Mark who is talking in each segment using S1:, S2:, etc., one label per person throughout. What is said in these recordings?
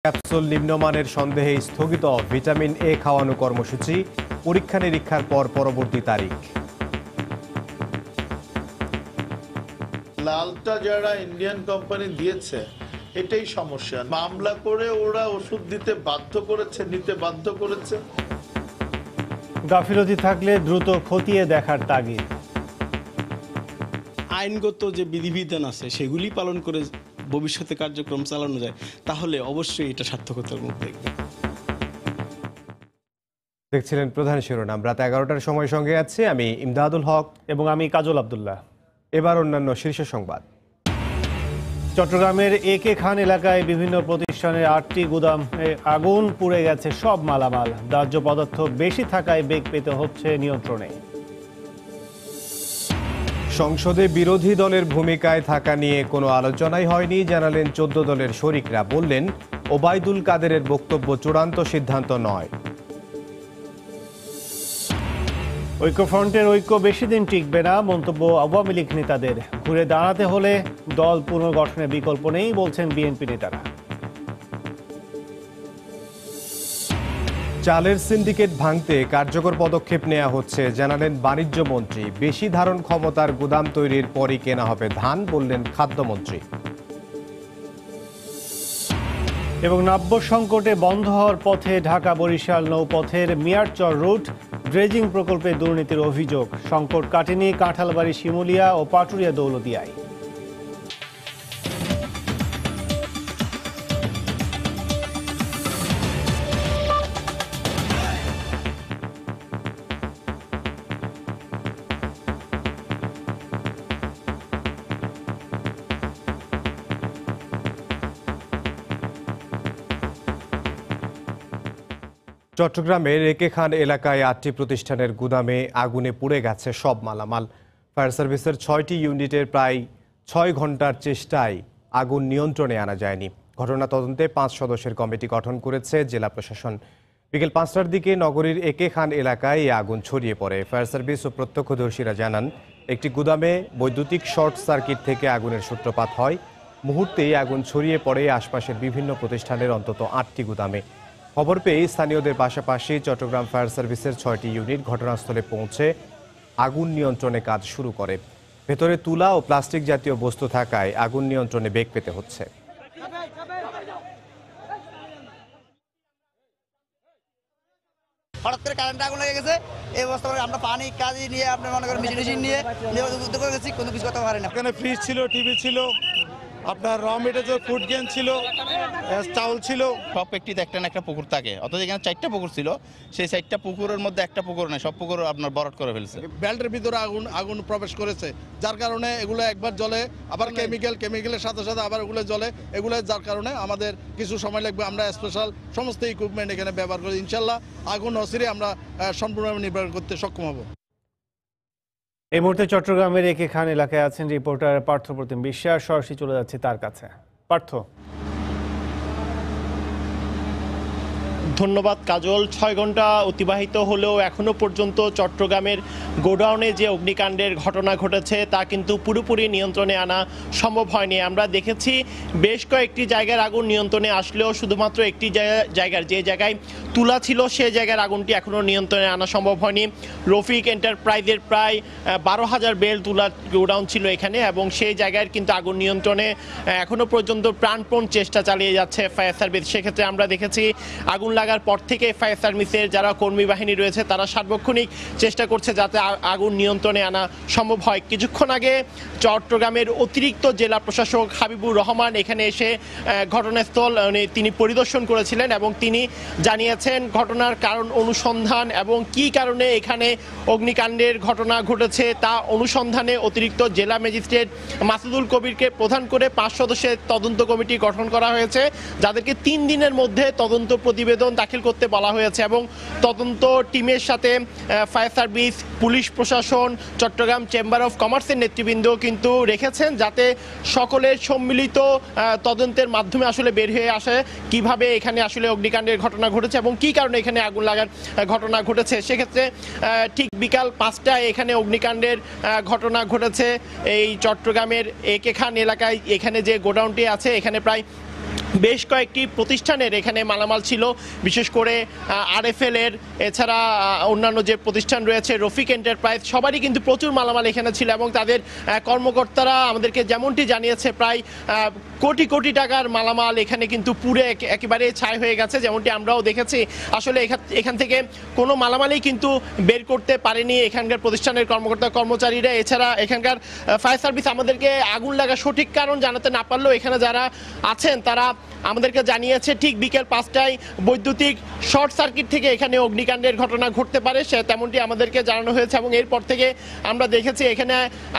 S1: Capsule নিম্নমানের সন্দেহে স্থগিত ভিটামিন এ খাওয়ানো কর্মসূচি, পরীক্ষা নিরীক্ষার পর পরবর্তী তারিখ।
S2: লালটা যারা ইন্ডিয়ান কোম্পানি দিয়েছে এটাই সমস্যা। মামলা করে ওরা ওষুধ দিতে বাধ্য করেছে, নিতে বাধ্য করেছে।
S3: গাফিলতি থাকলে দ্রুত খতিয়ে দেখার তাগিদ।
S4: আইনগত যে বিধিবিধান আছে সেগুলি পালন করে ভবিষ্যতে কার্যক্রম চালানো যায়, তাহলে অবশ্যই এটা সার্থকতার মুখ দেখবে।
S1: দেখছিলেন প্রধান শিরোনাম। রাত 11টার সময় সঙ্গে আছি আমি ইমদাদুল হক
S3: এবং আমি কাজল আব্দুল্লাহ।
S1: এবার অন্যান্য শীর্ষ সংবাদ।
S3: চট্টগ্রামের একে খান এলাকায় বিভিন্ন প্রতিষ্ঠানের 8টি গুদাম আগুন পুড়ে গেছে সব মালামাল। দাহ্য পদার্থ বেশি থাকায় বেগ পেতে হচ্ছে নিয়ন্ত্রণে।
S1: সংসদে বিরোধী দলের ভূমিকায় থাকা নিয়ে কোনো আলোচনাই হয়নি জানালেন 14 দলের শরিকরা। বললেন, ওবায়দুল কাদেরের বক্তব্য চূড়ান্ত সিদ্ধান্ত নয়।
S3: ঐক্যফ্রন্টের ঐক্য বেশি দিন টিকবে না, মন্তব্য আওয়ামী লীগ নেতাদের। ঘুরে দাঁড়াতে হলে দল পুনর্গঠনের বিকল্প নেই বলছেন বিএনপি নেতারা।
S1: চালের সিন্ডিকেট ভাঙতে কার্যকর পদক্ষেপ নেওয়া হচ্ছে জানালেন বাণিজ্য মন্ত্রী। বেশি ধারণ ক্ষমতার গুদাম তৈরির পরই কেনা হবে ধান, বললেন খাদ্যমন্ত্রী।
S3: এবং নাব্য সংকটে বন্ধ হওয়ার পথে ঢাকা বরিশাল নৌপথের মিয়ারচর রুট ড্রেজিং প্রকল্পে দুর্নীতির অভিযোগ। সংকট কাটেনি কাঁঠালবাড়ি, শিমুলিয়া ও পাটুরিয়া দৌলতদিয়ায়।
S1: চট্টগ্রামের একে খান এলাকায় 8টি প্রতিষ্ঠানের গুদামে আগুনে পুড়ে গেছে সব মালামাল। ফায়ার সার্ভিসের 6টি ইউনিটের প্রায় 6 ঘন্টার চেষ্টায় আগুন নিয়ন্ত্রণে আনা যায়নি। ঘটনা তদন্তে 5 সদস্যের কমিটি গঠন করেছে জেলা প্রশাসন। বিকেল 5টার দিকে নগরীর একে খান এলাকায় এই আগুন ছড়িয়ে পড়ে। ফায়ার সার্ভিস ও প্রত্যক্ষদর্শীরা জানান, একটি গুদামে বৈদ্যুতিক শর্ট সার্কিট থেকে আগুনের সূত্রপাত হয়। মুহূর্তেই আগুন ছড়িয়ে পড়ে আশপাশের বিভিন্ন প্রতিষ্ঠানের অন্তত 8টি গুদামে। খবর পেয়ে স্থানীয়দের পাশাপাশি চট্টগ্রাম ফায়ার সার্ভিসের 6টি ইউনিট ঘটনাস্থলে পৌঁছে আগুন নিয়ন্ত্রণে কাজ শুরু করে। ভেতরে তুলা ও প্লাস্টিক জাতীয় বস্তু থাকায় আগুন নিয়ন্ত্রণে বেগ পেতে হচ্ছে।
S5: হঠাৎ করে কারেন্ট আগুন লেগে গেছে। এই অবস্থা আমরা পানি কাজে নিয়ে আপনার মনে করেন মেশিন নিয়ে উদ্যোগ করে গেছি, কোনো কিছু করতে পারি না।
S6: এখানে ফ্রিজ ছিল, টিভি ছিল, আপনার র মেটেরিয়াল ফুড গেন ছিল, চাউল ছিল।
S7: সব একটিতে একটা না একটা পুকুর থাকে, অথচ এখানে 4টা পুকুর ছিল। সেই 4টা পুকুরের মধ্যে একটা পুকুর নেই, সব পুকুর আপনার বরট করে ফেলছে।
S6: বেল্টের ভিতরে আগুন প্রবেশ করেছে, যার কারণে এগুলো একবার জ্বলে, আবার কেমিক্যালের সাথে সাথে আবার এগুলো জ্বলে। এগুলো যার কারণে আমাদের কিছু সময় লাগবে। আমরা স্পেশাল সমস্ত ইকুইপমেন্ট এখানে ব্যবহার করি। ইনশাল্লাহ আগুন অচিরে আমরা সম্পূর্ণ নিবারণ করতে সক্ষম হব।
S3: এই মুহূর্তে চট্টগ্রামের একে খান এলাকায় আছেন রিপোর্টার পার্থপ্রতিম বিশ্বাস। সরাসরি চলে যাচ্ছে তার কাছে। পার্থ।
S8: ধন্যবাদ কাজল। 6 ঘন্টা অতিবাহিত হলেও এখনো পর্যন্ত চট্টগ্রামের গোডাউনে যে অগ্নিকাণ্ডের ঘটনা ঘটেছে তা কিন্তু পুরোপুরি নিয়ন্ত্রণে আনা সম্ভব হয়নি। আমরা দেখেছি বেশ কয়েকটি জায়গার আগুন নিয়ন্ত্রণে আসলেও শুধুমাত্র একটি জায়গার যে জায়গায় তুলা ছিল সে জায়গার আগুনটি এখনও নিয়ন্ত্রণে আনা সম্ভব হয়নি। রফিক এন্টারপ্রাইজের প্রায় 12,000 বেল তুলা গোডাউন ছিল এখানে, এবং সেই জায়গায় কিন্তু আগুন নিয়ন্ত্রণে এখনো পর্যন্ত প্রাণপণ চেষ্টা চালিয়ে যাচ্ছে ফায়ার সার্ভিস। সেক্ষেত্রে আমরা দেখেছি আগুন লাগার পর থেকে ফায়ার সার্ভিসের যারা কর্মী বাহিনী রয়েছে তারা সার্বক্ষণিক চেষ্টা করছে যাতে আগুন নিয়ন্ত্রণে আনা সম্ভব হয়। কিছুক্ষণ আগে চট্টগ্রামের অতিরিক্ত জেলা প্রশাসক হাবিবুর রহমান এখানে এসে ঘটনাস্থল তিনি পরিদর্শন করেছিলেন এবং তিনি জানিয়েছেন ঘটনার কারণ অনুসন্ধান এবং কী কারণে এখানে অগ্নিকাণ্ডের ঘটনা ঘটেছে তা অনুসন্ধানে অতিরিক্ত জেলা ম্যাজিস্ট্রেট মাসুদুল কবিরকে প্রধান করে 5 সদস্যের তদন্ত কমিটি গঠন করা হয়েছে, যাদেরকে 3 দিনের মধ্যে তদন্ত প্রতিবেদন দাখিল করতে বলা হয়েছে। এবং তদন্ত টিমের সাথে ফায়ার সার্ভিস, পুলিশ প্রশাসন, চট্টগ্রাম চেম্বার অফ কমার্সের নেতৃবৃন্দ কিন্তু রেখেছেন, যাতে সকলের সম্মিলিত তদন্তের মাধ্যমে আসলে বের হয়ে আসে কিভাবে এখানে আসলে অগ্নিকাণ্ডের ঘটনা ঘটেছে এবং কী কারণে এখানে আগুন লাগার ঘটনা ঘটেছে। সেক্ষেত্রে ঠিক বিকাল 5টায় এখানে অগ্নিকাণ্ডের ঘটনা ঘটেছে এই চট্টগ্রামের একে খান এলাকায়। এখানে যে গোডাউনটি আছে এখানে প্রায় বেশ কয়েকটি প্রতিষ্ঠানের এখানে মালামাল ছিল, বিশেষ করে RFL এর, এছাড়া অন্যান্য যে প্রতিষ্ঠান রয়েছে রফিক এন্টারপ্রাইজ, সবারই কিন্তু প্রচুর মালামাল এখানে ছিল এবং তাদের কর্মকর্তারা আমাদেরকে যেমনটি জানিয়েছে প্রায় কোটি কোটি টাকার মালামাল এখানে কিন্তু পুরো একেবারে ছাই হয়ে গেছে, যেমনটি আমরাও দেখেছি। আসলে এখান থেকে কোনো মালামালই কিন্তু বের করতে পারেনি এখানকার প্রতিষ্ঠানের কর্মচারীরা। এছাড়া এখানকার ফায়ার সার্ভিস আমাদেরকে আগুন লাগার সঠিক কারণ জানাতে না পারলেও এখানে যারা আছেন তারা আমাদেরকে জানিয়েছে ঠিক বিকেল 5টায় বৈদ্যুতিক শর্ট সার্কিট থেকে এখানে অগ্নিকাণ্ডের ঘটনা ঘটতে পারে, তেমনটি আমাদেরকে জানানো হয়েছে। এবং এরপর থেকে আমরা দেখেছি এখানে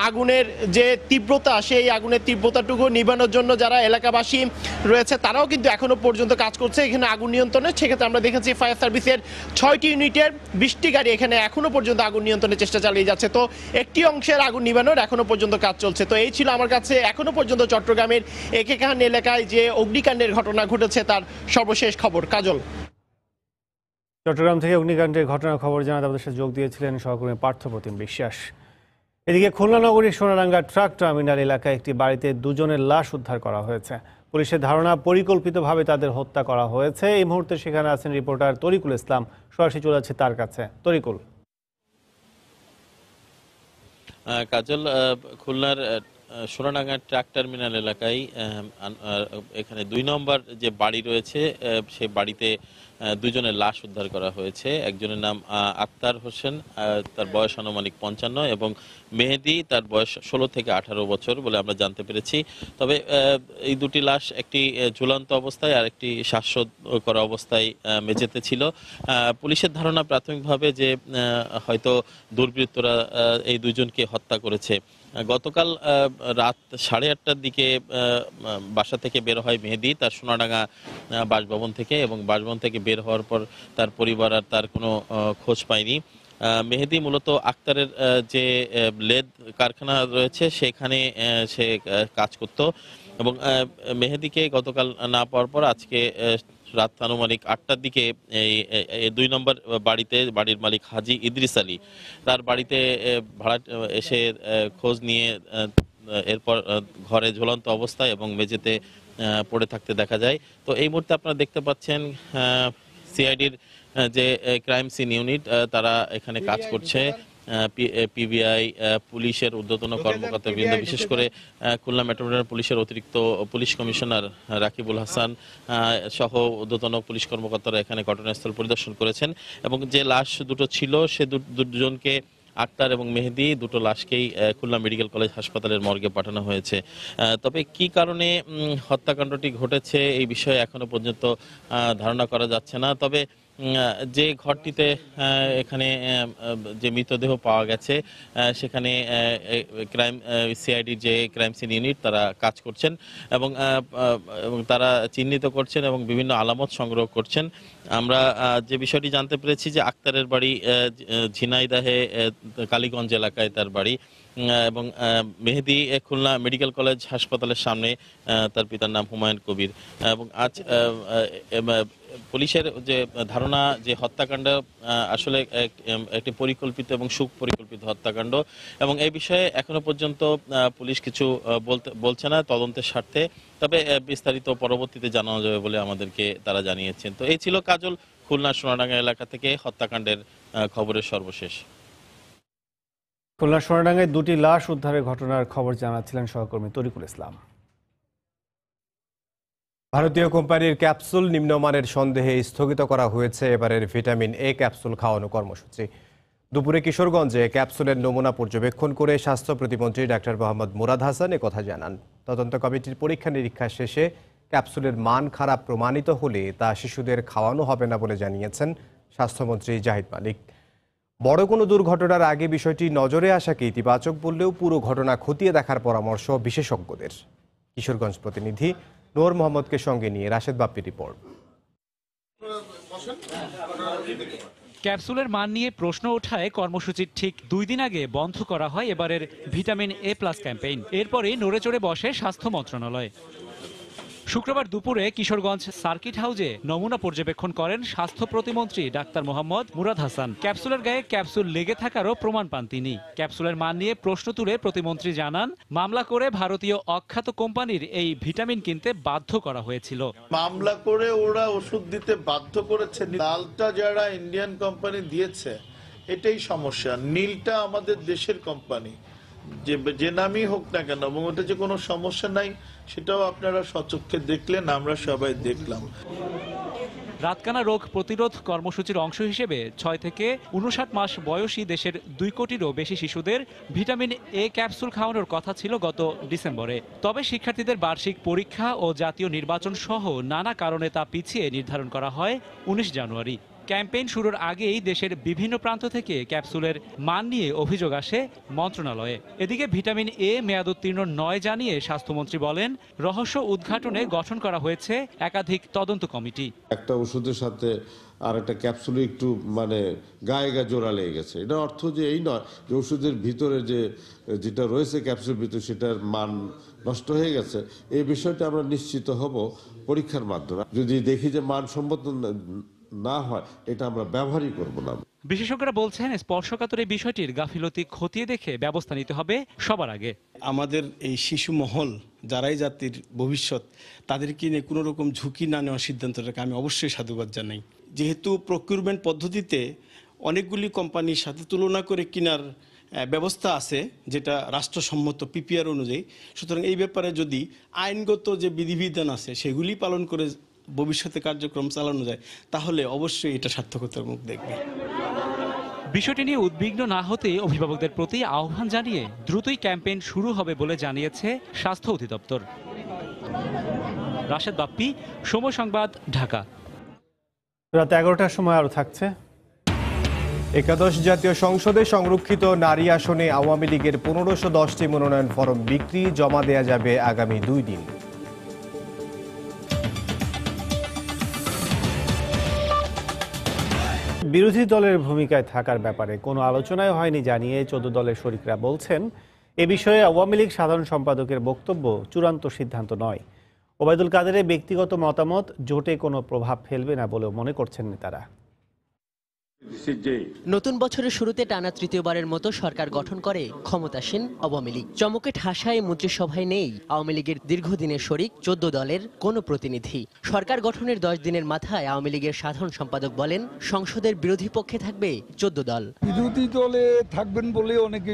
S8: আগুনের যে তীব্রতা, সেই আগুনের তীব্রতাটুকু নিভানোর জন্য যারা এলাকাবাসী রয়েছে তারাও কিন্তু এখনো পর্যন্ত কাজ করছে এখানে আগুন নিয়ন্ত্রণে। সেক্ষেত্রে আমরা দেখেছি ফায়ার সার্ভিসের 6টি ইউনিটের 20টি গাড়ি এখানে এখনো পর্যন্ত আগুন নিয়ন্ত্রণের চেষ্টা চালিয়ে যাচ্ছে। তো একটি অংশের আগুন নিভানোর এখনো পর্যন্ত কাজ চলছে। তো এই ছিল আমার কাছে এখনো পর্যন্ত চট্টগ্রামের একে খান এলাকায় যে অগ্নিকাণ্ডের ঘটনা ঘটেছে তার সর্বশেষ খবর। কাজল।
S3: চট্টগ্রাম থেকে অগ্নিকাণ্ডের ঘটনার খবর জানাতে আমাদের সাথে যোগ দিয়েছিলেন সহকর্মী পার্থপ্রতিম বিশ্বাস। এদিকে খুলনা নগরীর সোনারাঙ্গা ট্রাক টার্মিনাল এলাকায় একটি বাড়িতে 2 জনের লাশ উদ্ধার করা হয়েছে। পুলিশের ধারণা পরিকল্পিতভাবে তাদের হত্যা করা হয়েছে। এই মুহূর্তে সেখানে আছেন রিপোর্টার তরিকুল ইসলাম, সরাসরি চলে যাচ্ছে তার কাছে। তরিকুল।
S9: কাজল, খুলনার সোনাডাঙ্গা ট্রাক টার্মিনাল এলাকায় এখানে 2 নম্বর যে বাড়ি রয়েছে সেই বাড়িতে 2 জনের লাশ উদ্ধার করা হয়েছে। একজনের নাম আক্তার হোসেন, তার বয়স আনুমানিক 55, এবং মেহেদি, তার বয়স 16 থেকে 18 বছর বলে আমরা জানতে পেরেছি। তবে এই 2টি লাশ একটি ঝুলন্ত অবস্থায় আর একটি শ্বাসরোধ করা অবস্থায় মেঝেতে ছিল। পুলিশের ধারণা প্রাথমিকভাবে যে হয়তো দুর্বৃত্তরা এই 2 জনকে হত্যা করেছে। গতকাল রাত 8:30টার দিকে বাসা থেকে বের হয় মেহেদি তার সোনাডাঙ্গা বাসভবন থেকে, এবং বাসভবন থেকে বের হওয়ার পর তার পরিবার আর তার কোনো খোঁজ পায়নি। মেহেদি মূলত আক্তারের যে লেদ কারখানা রয়েছে সেখানে সে কাজ করত, এবং মেহেদিকে গতকাল না পাওয়ার পর আজকে রাত আনুমানিক 8টার দিকে এই 2 নম্বর বাড়ির মালিক হাজি ইদ্রিস আলী তার বাড়িতে ভাড়া এসে খোঁজ নিয়ে এরপর ঘরে ঝুলন্ত অবস্থায় এবং মেঝেতে পড়ে থাকতে দেখা যায়। তো এই মুহূর্তে আপনারা দেখতে পাচ্ছেন সিআইডির যে ক্রাইম সিন ইউনিট তারা এখানে কাজ করছে। পিবিআই, পুলিশের ঊর্ধ্বতন কর্মকর্তাবৃন্দ, বিশেষ করে খুলনা মেট্রোপলিটন পুলিশের অতিরিক্ত পুলিশ কমিশনার রাকিবুল হাসান সহ ঊর্ধ্বতন পুলিশ কর্মকর্তারা এখানে ঘটনাস্থল পরিদর্শন করেছেন, এবং যে লাশ 2টো ছিল সে 2 জনকে, আক্তার এবং মেহেদি, 2টো লাশকেই খুলনা মেডিকেল কলেজ হাসপাতালের মর্গে পাঠানো হয়েছে। তবে কি কারণে হত্যাকাণ্ডটি ঘটেছে এই বিষয়ে এখনো পর্যন্ত ধারণা করা যাচ্ছে না। তবে যে ঘরটিতে এখানে যে মৃতদেহ পাওয়া গেছে সেখানে সিআইডির যে ক্রাইম সিন ইউনিট তারা কাজ করছেন, এবং তারা চিহ্নিত করছেন এবং বিভিন্ন আলামত সংগ্রহ করছেন। আমরা যে বিষয়টি জানতে পেরেছি যে আক্তারের বাড়ি ঝিনাইদহে কালীগঞ্জ এলাকায় তার বাড়ি, এবং মেহেদি খুলনা মেডিকেল কলেজ হাসপাতালের সামনে, তার পিতার নাম হুমায়ুন কবির। এবং আজ পুলিশের যে ধারণা যে হত্যাকাণ্ড আসলে একটি পরিকল্পিত এবং সুপরিকল্পিত হত্যাকাণ্ড, এবং এই বিষয়ে এখনো পর্যন্ত পুলিশ কিছু বলছে না তদন্তের স্বার্থে। তবে বিস্তারিত পরবর্তীতে জানানো যাবে বলে আমাদেরকে তারা জানিয়েছেন। তো এই ছিল কাজল খুলনা সোনাডাঙ্গা এলাকা থেকে হত্যাকাণ্ডের খবরের সর্বশেষ।
S3: খুলনা সোনাডাঙ্গায় 2টি লাশ উদ্ধারের ঘটনার খবর জানাচ্ছিলেন সহকর্মী তরিকুল ইসলাম।
S1: ভারতীয় কোম্পানির ক্যাপসুল নিম্নমানের সন্দেহে স্থগিত করা হয়েছে এবারের ভিটামিন এ ক্যাপসুল খাওয়ানো কর্মসূচি। দুপুরে কিশোরগঞ্জে ক্যাপসুলের নমুনা পর্যবেক্ষণ করে স্বাস্থ্য প্রতিমন্ত্রী ডাক্তার মোহাম্মদ মুরাদ হাসান একথা জানান। তদন্ত কমিটির পরীক্ষা নিরীক্ষা শেষে ক্যাপসুলের মান খারাপ প্রমাণিত হলে তা শিশুদের খাওয়ানো হবে না বলে জানিয়েছেন স্বাস্থ্যমন্ত্রী জাহিদ মালিক। বড় কোনো দুর্ঘটনার আগে বিষয়টি নজরে আসাকে ইতিবাচক বললেও পুরো ঘটনা খতিয়ে দেখার পরামর্শ বিশেষজ্ঞদের। কিশোরগঞ্জ প্রতিনিধি নূর মোহাম্মদকে সঙ্গে নিয়ে রাশেদ বাপ্পির রিপোর্ট।
S10: ক্যাপসুলের মান নিয়ে প্রশ্ন ওঠায় কর্মসূচির ঠিক 2 দিন আগে বন্ধ করা হয় এবারের ভিটামিন এ প্লাস ক্যাম্পেইন। এরপরে নড়েচড়ে বসে স্বাস্থ্য মন্ত্রণালয়। শুক্রবার দুপুরে কিশোরগঞ্জ সার্কিট হাউজে নমুনা পর্যবেক্ষণ করেন স্বাস্থ্য প্রতিমন্ত্রী ডাক্তার মোহাম্মদ মুরাদ হাসান। ক্যাপসুলের গায়ে ক্যাপসুল লেগে থাকারও প্রমাণ পান তিনি। ক্যাপসুলের মান নিয়ে প্রশ্ন তুলে প্রতিমন্ত্রী জানান, মামলা করে ভারতীয় অখ্যাত কোম্পানির এই ভিটামিন কিনতে বাধ্য করা হয়েছিল।
S2: মামলা করে ওরা ওষুধ দিতে বাধ্য করেছে। লালটা যারা ইন্ডিয়ান কোম্পানি দিয়েছে এটাই সমস্যা। নীলটা আমাদের দেশের কোম্পানি, যে নামই হোক না কেন, এবং ওটা যে কোনো সমস্যা নাই সেটাও আপনারা সচক্ষে দেখলেন, আমরা সবাই দেখলাম।
S10: রাতকানা রোগ প্রতিরোধ কর্মসূচির অংশ হিসেবে 6 থেকে 59 মাস বয়সী দেশের 2 কোটিরও বেশি শিশুদের ভিটামিন এ ক্যাপসুল খাওয়ানোর কথা ছিল গত ডিসেম্বরে। তবে শিক্ষার্থীদের বার্ষিক পরীক্ষা ও জাতীয় নির্বাচন সহ নানা কারণে তা পিছিয়ে নির্ধারণ করা হয় 19 জানুয়ারি। ক্যাম্পেইন শুরুর আগেই দেশের বিভিন্ন প্রান্ত থেকে ক্যাপসুলের মান নিয়ে অভিযোগ আসে মন্ত্রণালয়ে। এদিকে ভিটামিন এ মেয়াদোত্তীর্ণ নয় জানিয়ে স্বাস্থ্যমন্ত্রী বলেন, রহস্য উদ্ঘাটনে গঠন করা হয়েছে একাধিক তদন্ত কমিটি।
S11: একটা ওষুধের সাথে আর একটা ক্যাপসুলে একটু গায়ে জোড়া লেগে গেছে, এটা অর্থ যে এই নয় যে ওষুধের ভিতরে যেটা রয়েছে ক্যাপসুলের ভিতরে সেটার মান নষ্ট হয়ে গেছে। এই বিষয়টা আমরা নিশ্চিত হব পরীক্ষার মাধ্যমে। যদি দেখি যে মানসম্মত না হয়, এটা আমরা ব্যবহারই করব না।
S10: বিশেষজ্ঞরা বলছেন, স্পর্শকাতর এই বিষয়টির গাফিলতি খতিয়ে দেখে ব্যবস্থা নিতে হবে সবার আগে।
S4: আমাদের এই শিশু মহল যারাই জাতির ভবিষ্যৎ, তাদেরকে নিয়ে কোনো রকম ঝুঁকি না নেওয়ার সিদ্ধান্তটাকে আমি অবশ্যই সাধুবাদ জানাই। যেহেতু প্রকিউরমেন্ট পদ্ধতিতে অনেকগুলি কোম্পানির সাথে তুলনা করে কেনার ব্যবস্থা আছে, যেটা রাষ্ট্রসম্মত পিপিআর অনুযায়ী, সুতরাং এই ব্যাপারে যদি আইনগত যে বিধিবিধান আছে সেগুলি পালন করে ভবিষ্যতে কার্যক্রম চালানো যায়, তাহলে অবশ্যই এটা সার্থকতার মুখ দেখবে।
S10: বিষয়টি নিয়ে উদ্বিগ্ন না হতে অভিভাবকদের প্রতি আহ্বান জানিয়ে দ্রুতই ক্যাম্পেইন শুরু হবে বলে জানিয়েছে স্বাস্থ্য অধিদপ্তর। রাশেদ বাপ্পি, সময় সংবাদ, ঢাকা।
S3: রাত 11টার সময় আরো থাকছে।
S1: একাদশ জাতীয় সংসদে সংরক্ষিত নারী আসনে আওয়ামী লীগের 1510টি মনোনয়ন ফরম বিক্রি, জমা দেয়া যাবে আগামী 2 দিন।
S3: বিরোধী দলের ভূমিকায় থাকার ব্যাপারে কোনো আলোচনাই হয়নি জানিয়ে 14 দলের শরিকরা বলছেন, এ বিষয়ে আওয়ামী লীগ সাধারণ সম্পাদকের বক্তব্য চূড়ান্ত সিদ্ধান্ত নয়। ওবায়দুল কাদেরের ব্যক্তিগত মতামত জোটে কোনো প্রভাব ফেলবে না বলেও মনে করছেন নেতারা।
S12: নতুন বছরের শুরুতে টানা তৃতীয়বারের মতো সরকার গঠন করে ক্ষমতাসীন আওয়ামী লীগ। চমকে ঠাসায় মন্ত্রিসভায় নেই আওয়ামী লীগের দীর্ঘদিনের শরিক 14 দলের কোনো প্রতিনিধি। সরকার গঠনের 10 দিনের মাথায় আওয়ামী লীগের সাধারণ সম্পাদক বলেন, সংসদের বিরোধী পক্ষে থাকবে 14 দল।
S13: বিরোধী দলে থাকবেন বলে অনেকে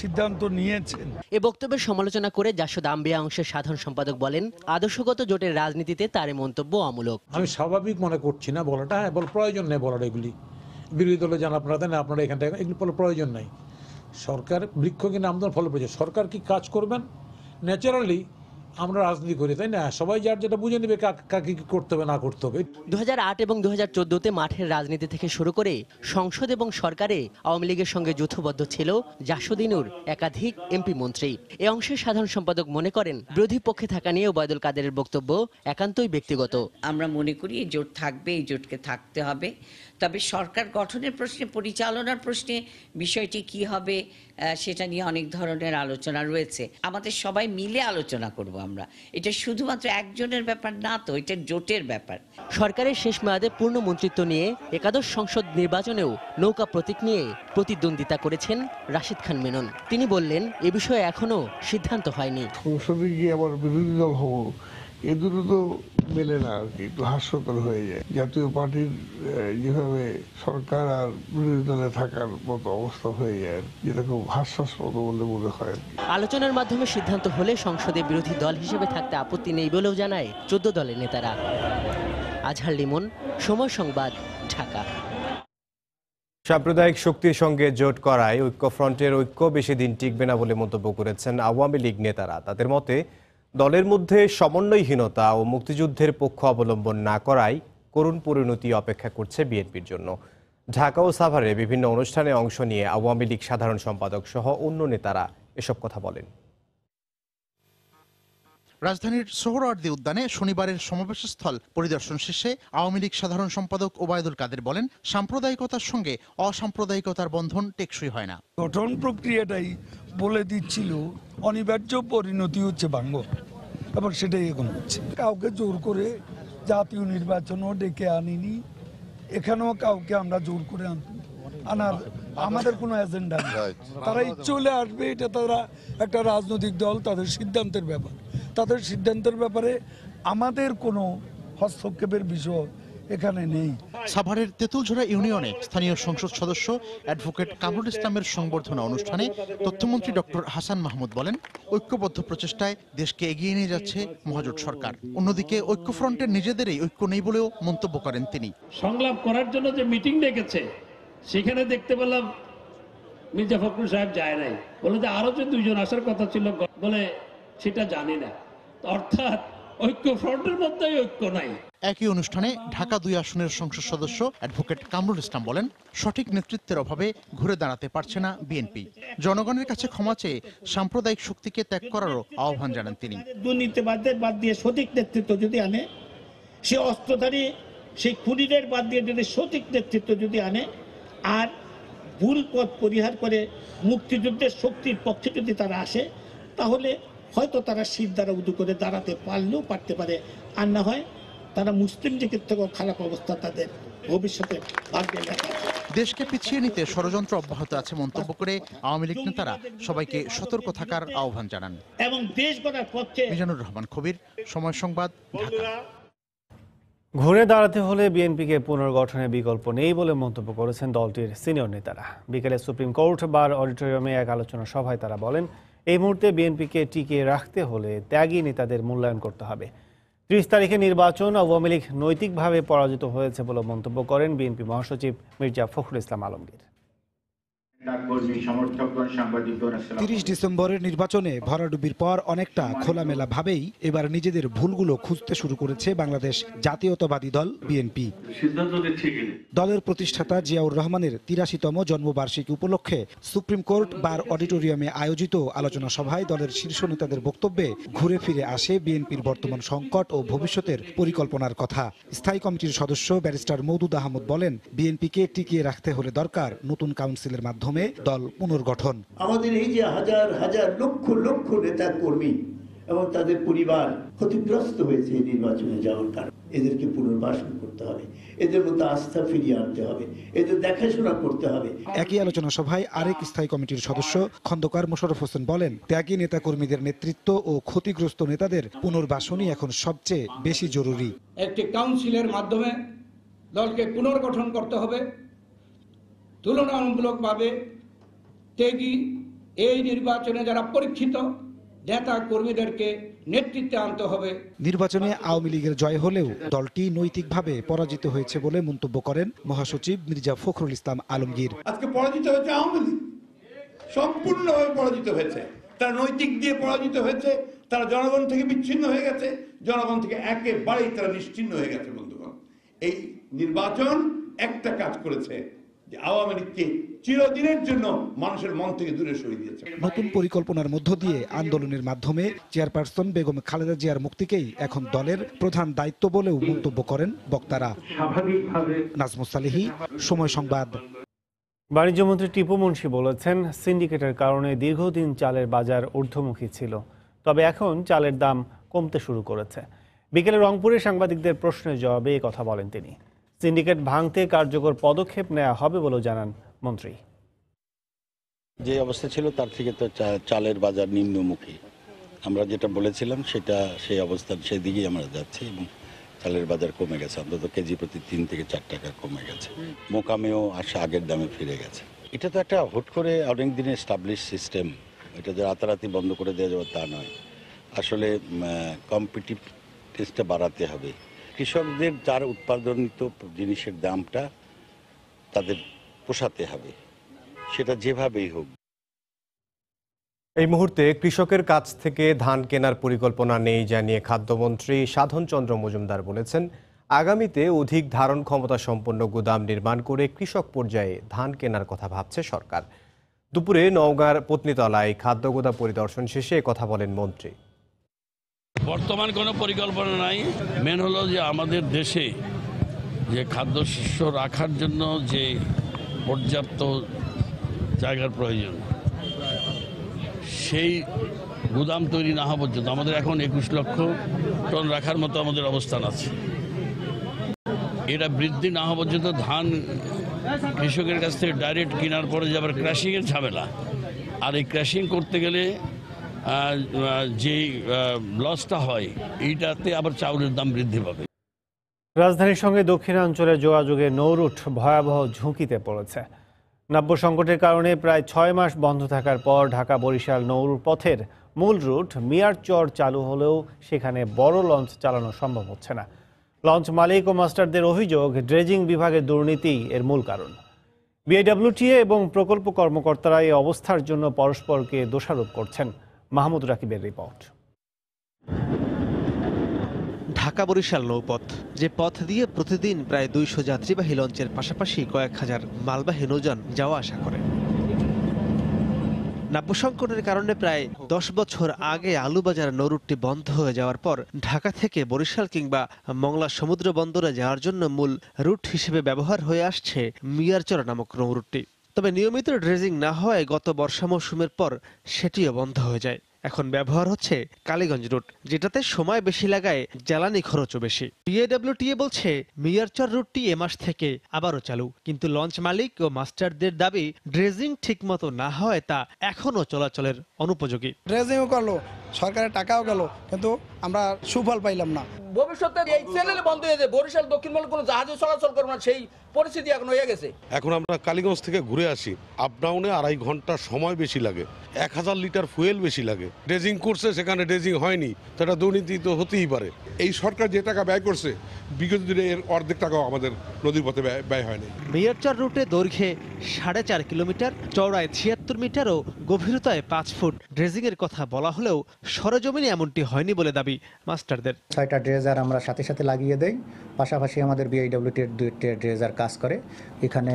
S13: সিদ্ধান্ত নিয়েছেন।
S12: এ বক্তব্যের সমালোচনা করে জাসদ আম্বিয়া অংশের সাধারণ সম্পাদক বলেন, আদর্শগত জোটের রাজনীতিতে তার মন্তব্য অমূলক।
S14: আমি স্বাভাবিক মনে করছি না বলাটা, প্রয়োজন নেই বলার। এগুলি বিরোধী দলে জানা আপনারা এখান থেকে এগুলি প্রয়োজন নাই। সরকার বৃক্ষ কিনা আমদান ফল প্রয়োজন। সরকার কি কাজ করবেন, ন্যাচারালি আমরা রাজনীতি করি, তাই না? সবাই যার যেটা বুঝে নেবে কাকে কি করতে হবে না করতে হবে।
S12: 2008 এবং 2014-তে মাঠের রাজনীতি থেকে শুরু করে সংসদ এবং সরকারে আওয়ামী লীগের সঙ্গে যৌথবদ্ধ ছিল জাসদিনুর একাধিক এমপি মন্ত্রী। এ অংশের সাধারণ সম্পাদক মনে করেন, বিরোধী পক্ষে থাকা নিয়ে ওবায়দুল কাদেরের বক্তব্য একান্তই ব্যক্তিগত।
S15: আমরা মনে করি এই জোট থাকবে, এই জোটকে থাকতে হবে। তবে সরকার গঠনের প্রশ্নে, পরিচালনার প্রশ্নে বিষয়টি কি হবে সেটা নিয়ে অনেক ধরনের আলোচনা রয়েছে। আমাদের সবাই মিলে আলোচনা করব আমরা। এটা শুধুমাত্র একজনের ব্যাপার না, তো এটা জোটের ব্যাপার।
S12: সরকারের শেষ মেয়াদে পূর্ণ মন্ত্রিত্ব নিয়ে একাদশ সংসদ নির্বাচনেও নৌকা প্রতীক নিয়ে প্রতিদ্বন্দ্বিতা করেছেন রাশিদ খান মেনন। তিনি বললেন, এ বিষয়ে এখনো সিদ্ধান্ত হয়নি।
S13: সংসদে গিয়ে আবার বিরোধী দল হবো, এ দুটো তো মেলে না আর কি, একটু হাস্যকর হয়ে যায়। জাতীয় পার্টির যেভাবে সরকার আর বিরোধী দলে থাকার মতো অবস্থা হয়ে যায়, যেটা খুব হাস্যাস্পদ বলে মনে হয়।
S12: আলোচনার মাধ্যমে সিদ্ধান্ত হলে সংসদে বিরোধী দল হিসেবে থাকতে আপত্তি নেই বলেও জানায় 14 দলের নেতারা। আজহার লিমন, সময় সংবাদ, ঢাকা।
S1: সাম্প্রদায়িক শক্তির সঙ্গে জোট করায় ঐক্যফ্রন্টের ঐক্য বেশি দিন টিকবে না বলে মন্তব্য করেছেন আওয়ামী লীগ নেতারা। তাদের মতে, দলের মধ্যে সমন্বয়হীনতা ও মুক্তিযুদ্ধের পক্ষ অবলম্বন না করায় করুণ পরিণতি অপেক্ষা করছে বিএনপির জন্য। ঢাকা ও সাভারে বিভিন্ন অনুষ্ঠানে অংশ নিয়ে আওয়ামী লীগ সাধারণ সম্পাদক সহ অন্য নেতারা এসব কথা বলেন।
S16: রাজধানীর সোহরাওয়ার্দী উদ্যানে শনিবারের সমাবেশস্থল পরিদর্শন শেষে আওয়ামী লীগ সাধারণ সম্পাদক ওবায়দুল কাদের বলেন, সাম্প্রদায়িকতার সঙ্গে অসাম্প্রদায়িকতার বন্ধন টেকসই হয় না।
S13: গঠন প্রক্রিয়াটাই বলে দিচ্ছিল অনিবার্য পরিণতি হচ্ছে ভাঙ্গ।
S17: এবং সেটাই এখন হচ্ছে। কাউকে জোর করে জাতীয় নির্বাচনও ডেকে আনিনি, এখানেও কাউকে আমরা জোর করে আনার আমাদের কোনো এজেন্ডা নেই। তারা চলে আসবে, এটা তারা একটা রাজনৈতিক দল, তাদের সিদ্ধান্তের ব্যাপার। তাদের সিদ্ধান্তের ব্যাপারে আমাদের কোনো হস্তক্ষেপের বিষয় এখানে নেই।
S16: সাভারের তেঁতুলঝোড়া ইউনিয়নে স্থানীয় সংসদ সদস্য অ্যাডভোকেট কামরুল ইসলামের সংবর্ধনা অনুষ্ঠানে তথ্যমন্ত্রী ডক্টর হাসান মাহমুদ বলেন, ঐক্যবদ্ধ প্রচেষ্টায় দেশকে এগিয়ে নিয়ে যাচ্ছে মহাজোট সরকার। অন্যদিকে ঐক্যফ্রন্টের নিজেদেরই ঐক্য নেই বলেও মন্তব্য করেন তিনি।
S18: সংলাপ করার জন্য যে মিটিং ডেকেছে সেখানে দেখতে পেলাম মির্জা ফখরুল সাহেব যায় নাই, বলে যে আরো যে 2 জন আসার কথা ছিল, বলে সেটা জানি না। অর্থাৎ ঐক্যফ্রন্টের মধ্যেই ঐক্য নাই।
S16: একই অনুষ্ঠানে ঢাকা 2 আসনের সংসদ সদস্য অ্যাডভোকেট কামরুল ইসলাম বলেন, সঠিক নেতৃত্বের অভাবে ঘুরে দাঁড়াতে পারছে না বিএনপি। জনগণের কাছে ক্ষমা চেয়ে সাম্প্রদায়িক শক্তিকে ত্যাগ করারও আহ্বান জানান তিনি।
S18: দুর্নীতিবাদদের বাদ দিয়ে সঠিক নেতৃত্ব যদি আনে, সে অস্ত্রধারী সেই খুনিদের বাদ দিয়ে যদি সঠিক নেতৃত্ব যদি আনে, আর ভুল পথ পরিহার করে মুক্তিযুদ্ধের শক্তির পক্ষে যদি তারা আসে, তাহলে হয়তো তারা শীত দ্বারা উদু করে দাঁড়াতে পারলেও পারতে পারে, আর না হয় তারা মুসলিম দিকের থেকেও খারাপ অবস্থা তাদের ভবিষ্যতে ভাগ্যে লেখা।
S16: দেশকে পিছিয়ে নিতে ষড়যন্ত্র অব্যাহত আছে মন্তব্য করে আওয়ামী লীগ নেতারা সবাইকে সতর্ক থাকার আহ্বান জানান।
S18: এবং দেশ গড়ার পক্ষে
S16: মিজানুর রহমান কবির, সময় সংবাদ, ঢাকা।
S3: ঘুরে দাঁড়াতে হলে বিএনপিকে পুনর্গঠনের বিকল্প নেই বলে মন্তব্য করেছেন দলটির সিনিয়র নেতারা। বিকেলে সুপ্রিম কোর্ট বার অডিটোরিয়ামে এক আলোচনা সভায় তারা বলেন, এই মুহূর্তে বিএনপিকে টিকিয়ে রাখতে হলে ত্যাগী নেতাদের মূল্যায়ন করতে হবে। 30 তারিখে নির্বাচন আওয়ামী লীগ নৈতিকভাবে পরাজিত হয়েছে বলে মন্তব্য করেন বিএনপি মহাসচিব মির্জা ফখরুল ইসলাম আলমগীর।
S19: 30 ডিসেম্বরের নির্বাচনে ভরাডুবির পর অনেকটা খোলামেলা ভাবেই এবার নিজেদের ভুলগুলো খুঁজতে শুরু করেছে বাংলাদেশ জাতীয়তাবাদী দল বিএনপি। দলের প্রতিষ্ঠাতা জিয়াউর রহমানের 83তম জন্মবার্ষিকী উপলক্ষে সুপ্রিম কোর্ট বার অডিটোরিয়ামে আয়োজিত আলোচনা সভায় দলের শীর্ষ নেতাদের বক্তব্যে ঘুরে ফিরে আসে বিএনপির বর্তমান সংকট ও ভবিষ্যতের পরিকল্পনার কথা। স্থায়ী কমিটির সদস্য ব্যারিস্টার মওদুদ আহমদ বলেন, বিএনপিকে টিকিয়ে রাখতে হলে দরকার নতুন কাউন্সিলের মাধ্যমে দল পুনর্গঠন।
S20: আমাদের এই যে হাজার হাজার লক্ষ লক্ষ নেতা কর্মী এবং তাদের পরিবার ক্ষতিগ্রস্ত হয়েছে এই নির্বাচনে যাওয়ার কারণে, এদেরকে পুনর্বাসন করতে হবে, এদের মধ্যে আস্থা ফিরিয়ে আনতে হবে, এদের দেখাশোনা করতে হবে।
S19: একই আলোচনা সভায় আরেক স্থায়ী কমিটির সদস্য খন্দকার মোশাররফ হোসেন বলেন, ত্যাগী নেতা কর্মীদের নেতৃত্ব ও ক্ষতিগ্রস্ত নেতাদের পুনর্বাসনই এখন সবচেয়ে বেশি জরুরি।
S21: একটি কাউন্সিলের মাধ্যমে দলকে পুনর্গঠন করতে হবে। তুলনামূলকভাবে ত্যাগী এই নির্বাচনে যারা পরীক্ষিত নেতা কর্মীদেরকে নেতৃত্বে আনতে হবে।
S19: নির্বাচনে আওয়ামী লীগের জয় হলেও দলটি নৈতিকভাবে পরাজিত হয়েছে বলে মন্তব্য করেন মহাসচিব মির্জা ফখরুল ইসলাম আলমগীর।
S22: আজকে পরাজিত হয়েছে আওয়ামী লীগ, সম্পূর্ণভাবে পরাজিত হয়েছে। তারা নৈতিক দিয়ে পরাজিত হয়েছে, তারা জনগণ থেকে বিচ্ছিন্ন হয়ে গেছে, জনগণ থেকে একেবারেই তারা নিশ্চিহ্ন হয়ে গেছে। বন্ধুগণ, এই নির্বাচন একটা কাজ করেছে, যে আওয়ামী লীগকে চিরদিনের জন্য মানুষের মন থেকে দূরে সরিয়ে দিয়েছে।
S19: নতুন পরিকল্পনার মধ্য দিয়ে আন্দোলনের মাধ্যমে চেয়ারপারসন বেগম খালেদা জিয়ার মুক্তিকেই এখন দলের প্রধান দায়িত্ব বলেও মন্তব্য করেন বক্তারা। নাজমুস সালেহী, সময় সংবাদ।
S3: বাণিজ্যমন্ত্রী টিপু মুনশি বলেছেন, সিন্ডিকেটের কারণে দীর্ঘদিন চালের বাজার ঊর্ধ্বমুখী ছিল, তবে এখন চালের দাম কমতে শুরু করেছে। বিকেলে রংপুরে সাংবাদিকদের প্রশ্নের জবাবে এই কথা বলেন তিনি। সিন্ডিকেট ভাঙতে কার্যকর পদক্ষেপ নেওয়া হবে বলেও জানান মন্ত্রী।
S23: যে অবস্থা ছিল তার থেকে তো চালের বাজার নিম্নমুখী, আমরা যেটা বলেছিলাম সেটা সেই অবস্থান সেই দিকেই আমরা যাচ্ছি এবং চালের বাজার কমে গেছে, অন্তত কেজি প্রতি 3 থেকে 4 টাকা কমে গেছে। মোকামেও আসা আগের দামে ফিরে গেছে। এটা তো একটা হুট করে অনেক দিনের এস্টাবলিশ সিস্টেম, এটা যে রাতারাতি বন্ধ করে দেওয়া যাবে তা নয়। আসলে কম্পিটিটিভনেসটা বাড়াতে হবে। কৃষকদের যার উৎপাদনিত জিনিসের দামটা তাদের পোষাতে হবে, সেটা যেভাবেই হোক।
S1: এই মুহূর্তে কৃষকের কাছ থেকে ধান কেনার পরিকল্পনা নেই জানিয়ে খাদ্যমন্ত্রী সাধন চন্দ্র মজুমদার বলেছেন, আগামীতে অধিক ধারণ ক্ষমতা সম্পন্ন গুদাম নির্মাণ করে কৃষক পর্যায়ে ধান কেনার কথা ভাবছে সরকার। দুপুরে নওগাঁর পত্নীতলায় খাদ্য গোদাম পরিদর্শন শেষে কথা বলেন মন্ত্রী।
S24: বর্তমান কোনো পরিকল্পনা নাই। মেন হলো যে আমাদের দেশে যে খাদ্যশস্য রাখার জন্য যে পর্যাপ্ত জায়গার প্রয়োজন, সেই গুদাম তৈরি না হওয়া পর্যন্ত আমাদের এখন 21 লক্ষ টন রাখার মতো আমাদের অবস্থান আছে। এটা বৃদ্ধি না হওয়া পর্যন্ত ধান কৃষকের কাছ থেকে ডাইরেক্ট কেনার পরে যে আবার ক্র্যাশিংয়ের ঝামেলা, আর এই ক্র্যাশিং করতে গেলে যে লসটা হয় এইটাতে আবার চাউলের দাম বৃদ্ধি পাবে।
S3: রাজধানীর সঙ্গে দক্ষিণাঞ্চলের যোগাযোগে নৌরুট ভয়াবহ ঝুঁকিতে পড়েছে। নাব্য সংকটের কারণে প্রায় 6 মাস বন্ধ থাকার পর ঢাকা বরিশাল নৌরুট পথের মূল রুট মিয়ারচর চালু হলেও সেখানে বড় লঞ্চ চালানো সম্ভব হচ্ছে না। লঞ্চ মালিক ও মাস্টারদের অভিযোগ, ড্রেজিং বিভাগের দুর্নীতি এর মূল কারণ। বিআইডব্লিউটিএ এবং প্রকল্প কর্মকর্তারা এই অবস্থার জন্য পরস্পরকে দোষারোপ করছেন। মাহমুদ রাকিবের রিপোর্ট।
S5: ঢাকা বরিশাল নৌপথ, যে পথ দিয়ে প্রতিদিন প্রায় 200 যাত্রীবাহী লঞ্চের পাশাপাশি কয়েক হাজার মালবাহী নৌযান যাওয়া আসা করে। নাব্য সংকটের কারণে প্রায় 10 বছর আগে আলুবাজার নৌরুটটি বন্ধ হয়ে যাওয়ার পর ঢাকা থেকে বরিশাল কিংবা মংলা সমুদ্র বন্দরে যাওয়ার জন্য মূল রুট হিসেবে ব্যবহার হয়ে আসছে মিয়ারচর নামক নৌরুটটি। তবে নিয়মিত ড্রেজিং না হওয়ায় গত বর্ষা মৌসুমের পর সেটিও বন্ধ হয়ে যায়। এখন ব্যবহার হচ্ছে কালীগঞ্জ রুট, যেটাতে সময় বেশি লাগায়, জ্বালানি খরচও বেশি। বিএডব্লিউটিএ বলছে মিয়ারচর রুটটি এ মাস থেকে আবারও চালু, কিন্তু লঞ্চ মালিক ও মাস্টারদের দাবি ড্রেজিং ঠিকমতো না হয় তা এখনও চলাচলের অনুপযোগী।
S6: ড্রেজিংও করলো, সরকারের টাকাও গেল, কিন্তু আমরা সুফল পাইলাম না।
S7: ভবিষ্যতে এই চ্যানেল বন্ধ হয়ে যায়, বরিশাল দক্ষিণ মল কোনো জাহাজে চলাচল করবে না, সেই পরিস্থিতি এখন হয়ে গেছে।
S8: এখন আমরা কালীগঞ্জ থেকে ঘুরে আসি, আপ ডাউনে 2.5 ঘন্টা সময় বেশি লাগে, 1000 লিটার ফুয়েল বেশি লাগে। ড্রেজিং করছে, সেখানে ড্রেজিং হয়নি, তো এটা দুর্নীতি তো হতেই পারে।
S25: এই সরকার যে টাকা ব্যয় করছে, বিগত দিনে এর অর্ধেক টাকাও আমাদের নদীর পথে ব্যয় হয়নি।
S5: মিয়ারচর রুটে দৈর্ঘ্যে 4.5 কিলোমিটার, চওড়ায় 76 মিটার ও গভীরতায় 5 ফুট ড্রেজিংয়ের কথা বলা হলেও সরেজমিনে এমনটি হয়নি বলে দাবি মাস্টারদের।
S26: 6টা ড্রেজার আমরা সাথে সাথে লাগিয়ে দেই, পাশাপাশি আমাদের বিআইডব্লিউটির 2টা ড্রেজার কাজ করে। এখানে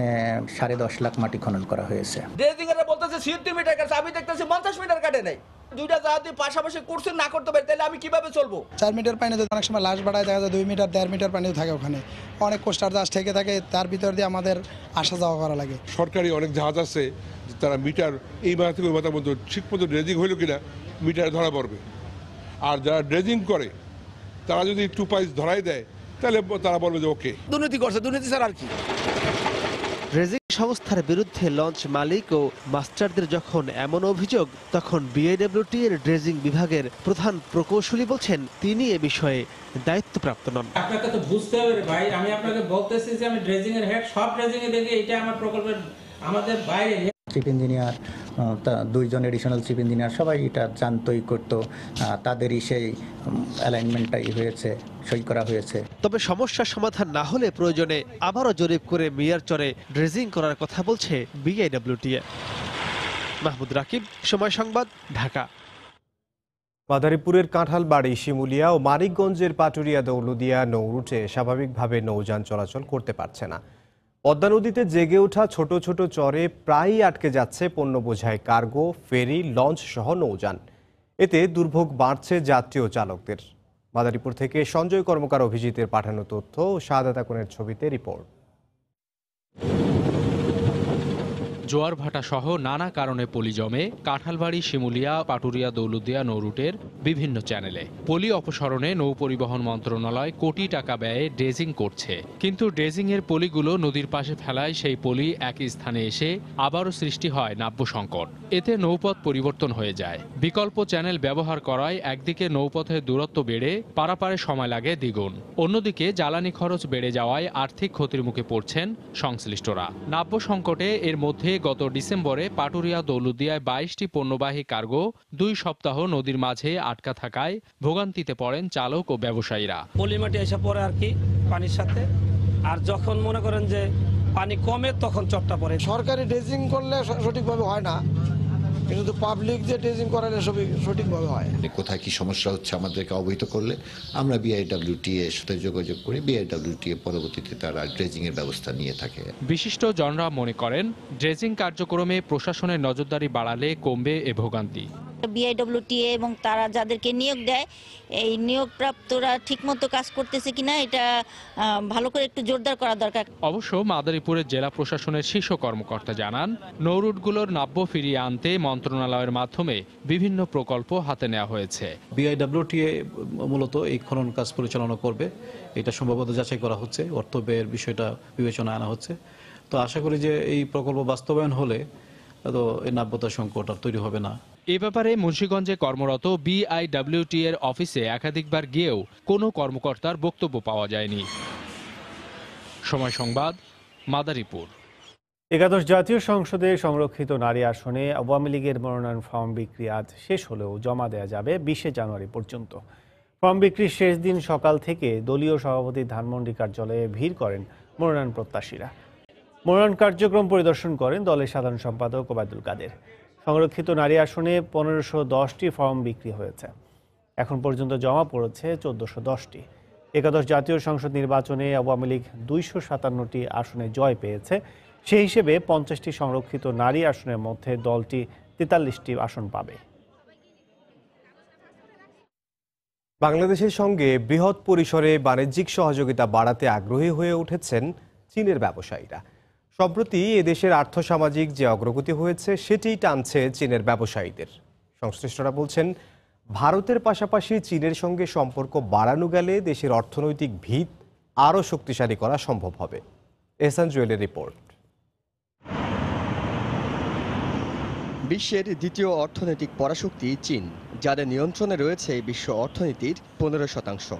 S26: 10.5 লাখ মাটি খনন করা হয়েছে।
S7: ড্রেজিংয়েরা বলতেছে 70 মিটার কাটছে, আমি দেখতেছি 50 মিটার কাটে নাই। দুইটা জাহাজ পাশাপাশি করছে, না করতে পারি তাহলে আমি কিভাবে চলবো?
S6: 4 মিটার পানিতে অনেক সময় লাশ বাড়ায়, দেখা যায় 2 মিটার 1.5 মিটার পানিও থাকে ওখানে। অনেক কোস্টার জাহাজ থেকে থাকে, তার ভিতর দিয়ে আমাদের আসা যাওয়া করা লাগে।
S25: সরকারি অনেক জাহাজ আছে, তারা মিটার এই মাথা থেকে ওই মাথার মধ্যে ঠিক মতো ড্রেজিং হইল কিনা মিটারে ধরা পড়বে। আর যারা ড্রেজিং করে তারা যদি 2 পাইস ধরাই দেয়, তাহলে তারা বলবে যে ওকে
S7: দুর্নীতি করছে, দুর্নীতি স্যার আর কি।
S5: ড্রেজিং সংস্থার বিরুদ্ধে লঞ্চ মালিক ও মাস্টারদের যখন এমন অভিযোগ, তখন বিআইডব্লিউটি এর ড্রেজিং বিভাগের প্রধান প্রকৌশলী বলছেন তিনি এ বিষয়ে দায়িত্বপ্রাপ্ত নন।
S27: আপনাকে তো বুঝতে হবে ভাই, আমি আপনাকে বলতেছি যে আমি ড্রেজিং এর হেড, সব ড্রেজিং এ দেখে এটা আমার প্রকল্পের আমাদের বাইরে।
S26: চিফ ইঞ্জিনিয়ার, 2 জন এডিশনাল চিফ ইঞ্জিনিয়ার সবাই এটা জানতই করতো, তাদেরই সেই অ্যালাইনমেন্টটাই হয়েছে, সই করা হয়েছে।
S5: তবে সমস্যার সমাধান না হলে প্রয়োজনে আবারও জরিপ করে মিয়ারচরে ড্রেজিং করার কথা বলছে বিআইডব্লিউটিএ। মাহমুদ রাকিব, সময় সংবাদ, ঢাকা।
S1: মাদারীপুরের কাঁঠালবাড়ি, শিমুলিয়া ও মানিকগঞ্জের পাটুরিয়া দৌলুদিয়া নৌরুটে স্বাভাবিকভাবে নৌযান চলাচল করতে পারছে না। পদ্মা নদীতে জেগে ওঠা ছোট ছোট চরে প্রায়ই আটকে যাচ্ছে পণ্য বোঝাই কার্গো, ফেরি, লঞ্চ সহ নৌযান। এতে দুর্ভোগ বাড়ছে যাত্রী ও চালকদের। মাদারীপুর থেকে সঞ্জয় কর্মকার অভিজিতের পাঠানো তথ্য ও শাহাদাত আকনের ছবিতে রিপোর্ট।
S28: জোয়ার ভাটা সহ নানা কারণে পলি জমে কাঁঠালবাড়ি, শিমুলিয়া, পাটুরিয়া দৌলুদিয়া নৌরুটের বিভিন্ন চ্যানেলে। পলি অপসারণে নৌ পরিবহন মন্ত্রণালয় কোটি টাকা ব্যয়ে ড্রেজিং করছে, কিন্তু ড্রেজিং এর পলিগুলো নদীর পাশে ফেলায় সেই পলি একই স্থানে এসে আবারও সৃষ্টি হয় নাব্য সংকট। এতে নৌপথ পরিবর্তন হয়ে যায়। বিকল্প চ্যানেল ব্যবহার করায় একদিকে নৌপথের দূরত্ব বেড়ে পারাপারে সময় লাগে দ্বিগুণ, অন্যদিকে জ্বালানি খরচ বেড়ে যাওয়ায় আর্থিক ক্ষতির মুখে পড়ছেন সংশ্লিষ্টরা। নাব্য সংকটে এর মধ্যে গত ডিসেম্বরে পাটুরিয়া দৌলুদিয়ায় 22টি পণ্যবাহী কার্গো 2 সপ্তাহ নদীর মাঝে আটকা থাকায় ভোগান্তিতে পড়েন চালক ও ব্যবসায়ীরা।
S27: পলিমাটি এসে পড়ে আর কি পানির সাথে, আর যখন মনে করেন যে পানি কমে তখন চপটা পড়ে।
S6: সরকারি ড্রেজিং করলে সঠিকভাবে হয় না, কিন্তু পাবলিক যে ড্রেজিং করালে সবই সঠিকভাবে হয়।
S29: কোথায় কি সমস্যা হচ্ছে আমাদেরকে অবহিত করলে আমরা বিআইডব্লিউটিএ এর সাথে যোগাযোগ করি, বিআইডব্লিউটিএ পরবর্তীতে তারা ড্রেজিং এর ব্যবস্থা নিয়ে থাকে।
S28: বিশিষ্ট জনরা মনে করেন ড্রেজিং কার্যক্রমে প্রশাসনের নজরদারি বাড়ালে কমবে এ ভোগান্তি।
S2: বিআইডব্লিউটিএ এবং তারা যাদেরকে নিয়োগ দেয় এই নিয়োগপ্রাপ্তরা ঠিকমতো কাজ করতেছে কিনা এটা ভালো করে একটু জোরদার করা দরকার।
S28: অবশ্য মাদারীপুরের জেলা প্রশাসনের শীর্ষ কর্মকর্তা জানান, নৌরুটগুলোর নাব্য ফিরিয়ে আনতে মন্ত্রণালয়ের মাধ্যমে বিভিন্ন প্রকল্প হাতে নেওয়া হয়েছে।
S4: বিআইডব্লিউটিএ মূলত এই খনন কাজ পরিচালনা করবে, এটা সম্ভবত যাচাই করা হচ্ছে, অর্থ ব্যয়ের বিষয়টা বিবেচনায় আনা হচ্ছে। তো আশা করি যে এই প্রকল্প বাস্তবায়ন হলে তো এই নাব্যতা সংকট আর তৈরি হবে না।
S28: এ ব্যাপারে মুন্সিগঞ্জে কর্মরত বিআইডব্লিউটি এর অফিসে একাধিকবার গিয়েও কোনো কর্মকর্তার বক্তব্য পাওয়া যায়নি। সময় সংবাদ, মাদারীপুর।
S3: একাদশ জাতীয় সংসদে সংরক্ষিত নারী আসনে আওয়ামী লীগের মনোনয়ন ফর্ম বিক্রি আজ শেষ হলেও জমা দেওয়া যাবে 20 জানুয়ারি পর্যন্ত। ফর্ম বিক্রির শেষ দিন সকাল থেকে দলীয় সভাপতি ধানমন্ডি কার্যালয়ে ভিড় করেন মনোনয়ন প্রত্যাশীরা। মনোনয়ন কার্যক্রম পরিদর্শন করেন দলের সাধারণ সম্পাদক ওবায়দুল কাদের। সংরক্ষিত নারী আসনে 1510টি ফর্ম বিক্রি হয়েছে। এখন পর্যন্ত জমা পড়েছে 1410টি। একাদশ জাতীয় সংসদ নির্বাচনে আওয়ামী লীগ 257টি আসনে জয় পেয়েছে। সেই হিসেবে 50টি সংরক্ষিত নারী আসনের মধ্যে দলটি 43টি আসন পাবে।
S1: বাংলাদেশের সঙ্গে বৃহৎ পরিসরে বাণিজ্যিক সহযোগিতা বাড়াতে আগ্রহী হয়ে উঠেছেন চীনের ব্যবসায়ীরা। সম্প্রতি এদেশের আর্থসামাজিক যে অগ্রগতি হয়েছে সেটিই টানছে চীনের ব্যবসায়ীদের। সংশ্লিষ্টরা বলছেন, ভারতের পাশাপাশি চীনের সঙ্গে সম্পর্ক বাড়ানো গেলে দেশের অর্থনৈতিক ভিত আরও শক্তিশালী করা সম্ভব হবে। এহসান জুয়েলের রিপোর্ট।
S9: বিশ্বের দ্বিতীয় অর্থনৈতিক পরাশক্তি চীন, যার নিয়ন্ত্রণে রয়েছে বিশ্ব অর্থনীতির 15%।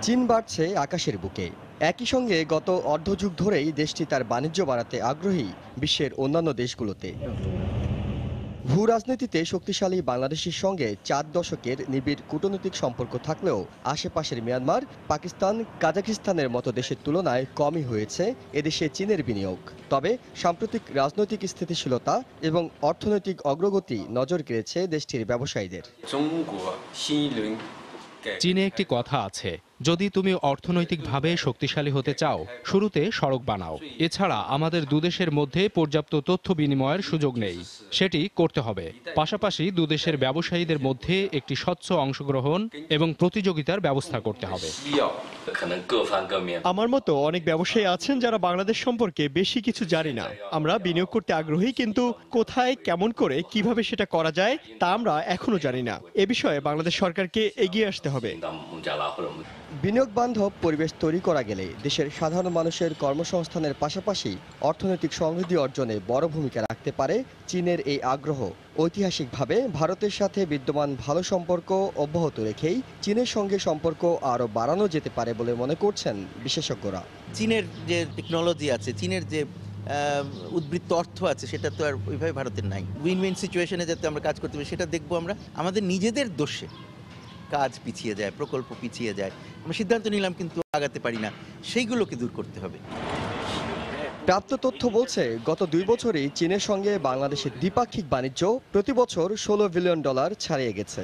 S9: চীন বাড়ছে আকাশের বুকে। একই সঙ্গে গত অর্ধযুগ ধরেই দেশটি তার বাণিজ্য বাড়াতে আগ্রহী বিশ্বের অন্যান্য দেশগুলোতে। ভূ রাজনীতিতে শক্তিশালী বাংলাদেশের সঙ্গে 4 দশকের নিবিড় কূটনৈতিক সম্পর্ক থাকলেও আশেপাশের মিয়ানমার, পাকিস্তান, কাজাকিস্তানের মতো দেশের তুলনায় কমই হয়েছে এদেশে চীনের বিনিয়োগ। তবে সাম্প্রতিক রাজনৈতিক স্থিতিশীলতা এবং অর্থনৈতিক অগ্রগতি নজর কেড়েছে দেশটির ব্যবসায়ীদের।
S28: চীনে একটি কথা আছে, যদি তুমি অর্থনৈতিকভাবে শক্তিশালী হতে চাও শুরুতে সড়ক বানাও। এছাড়া আমাদের দুদেশের মধ্যে পর্যাপ্ত তথ্য বিনিময়ের সুযোগ নেই, সেটি করতে হবে। পাশাপাশি দুদেশের ব্যবসায়ীদের মধ্যে একটি স্বচ্ছ অংশগ্রহণ এবং প্রতিযোগিতার ব্যবস্থা করতে হবে।
S10: আমার মতো অনেক ব্যবসায়ী আছেন যারা বাংলাদেশ সম্পর্কে বেশি কিছু জানি না। আমরা বিনিয়োগ করতে আগ্রহী, কিন্তু কোথায়, কেমন করে, কিভাবে সেটা করা যায় তা আমরা এখনো জানি না। এ বিষয়ে বাংলাদেশ সরকারকে এগিয়ে আসতে হবে।
S9: বিনিয়োগ বান্ধব পরিবেশ তৈরি করা গেলে দেশের সাধারণ মানুষের কর্মসংস্থানের পাশাপাশি অর্থনৈতিক সমৃদ্ধি অর্জনে বড় ভূমিকা রাখতে পারে চীনের এই আগ্রহ। ঐতিহাসিকভাবে ভারতের সাথে বিদ্যমান ভালো সম্পর্ক অব্যাহত রেখেই চীনের সঙ্গে সম্পর্ক আরও বাড়ানো যেতে পারে বলে মনে করছেন বিশেষজ্ঞরা।
S11: চীনের যে টেকনোলজি আছে, চীনের যে উদ্বৃত্ত অর্থ আছে, সেটা তো আর ওইভাবে ভারতের নাই। উইন উইন সিচুয়েশনে যাতে আমরা কাজ করতে পারি সেটা দেখবো আমরা। আমাদের নিজেদের দোষে কাজ পিছিয়ে যায়, প্রকল্প পিছিয়ে যায়, আমরা সিদ্ধান্ত নিলাম কিন্তু আগাতে পারি না, সেইগুলোকে দূর করতে হবে।
S9: প্রাপ্ত তথ্য বলছে গত 2 বছরেই চীনের সঙ্গে বাংলাদেশের দ্বিপাক্ষিক বাণিজ্য প্রতি বছর $16 বিলিয়ন ছাড়িয়ে গেছে।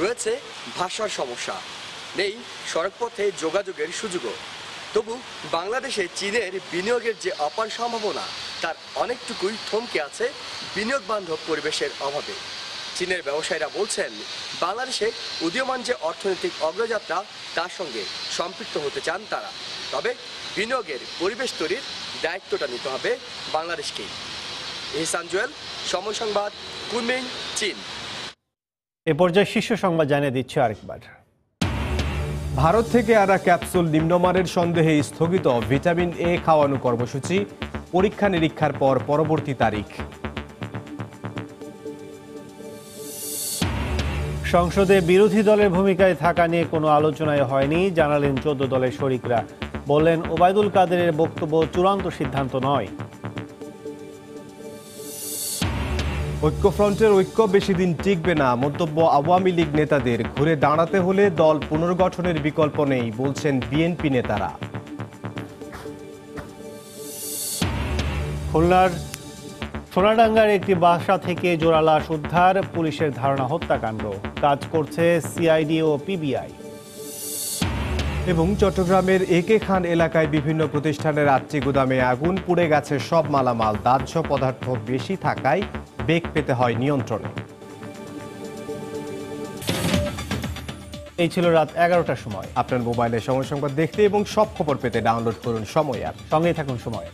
S9: রয়েছে ভাষার সমস্যা, নেই সড়কপথে যোগাযোগের সুযোগও। তবু বাংলাদেশে চীনের বিনিয়োগের যে অপার সম্ভাবনা তার অনেকটুকুই থমকে আছে বিনিয়োগ বান্ধব পরিবেশের অভাবে। চীনের ব্যবসায়ীরা বলছেন, বাংলাদেশে উদীয়মান যে অর্থনৈতিক অগ্রযাত্রা তার সঙ্গে সম্পৃক্ত হতে চান তারা। তবে বিনিয়োগের পরিবেশ তৈরির দায়িত্বটা নিতে হবে বাংলাদেশকেই। এহসান জুয়েল, সময় সংবাদ, কুনমিং, চীন।
S3: এ পর্যায়ে শীর্ষ সংবাদ জানিয়ে দিচ্ছে আরেকবার।
S1: ভারত থেকে আনা ক্যাপসুল নিম্নমানের সন্দেহে স্থগিত ভিটামিন এ খাওয়ানো কর্মসূচি, পরীক্ষা নিরীক্ষার পর পরবর্তী তারিখ।
S3: সংসদে বিরোধী দলের ভূমিকায় থাকা নিয়ে কোনো আলোচনায় হয়নি, জানালেন 14 দলের শরিকরা। বললেন, ওবায়দুল কাদেরের বক্তব্য চূড়ান্ত সিদ্ধান্ত নয়।
S1: ঐক্যফ্রন্টের ঐক্য বেশি দিন টিকবে না, মন্তব্য আওয়ামী লীগ নেতাদের। ঘুরে দাঁড়াতে হলে দল পুনর্গঠনের বিকল্প নেই, বলছেন বিএনপি নেতারা।
S3: খুলনার সোনাডাঙ্গার একটি বাসা থেকে জোড়া লাশ উদ্ধার, পুলিশের ধারণা হত্যাকাণ্ড। কাজ করছে সিআইডি ও পিবিআই।
S1: এবং চট্টগ্রামের একে খান এলাকায় বিভিন্ন প্রতিষ্ঠানের আটটি গুদামে আগুন, পুড়ে গেছে সব মালামাল। দাহ্য পদার্থ বেশি থাকায় বেগ পেতে হয় নিয়ন্ত্রণে।
S3: এই ছিল রাত 11টার সময়।
S1: আপনার মোবাইলে সময় সংবাদ দেখতে এবং সব খবর পেতে ডাউনলোড করুন সময় অ্যাপ।
S3: সঙ্গেই থাকুন সময়।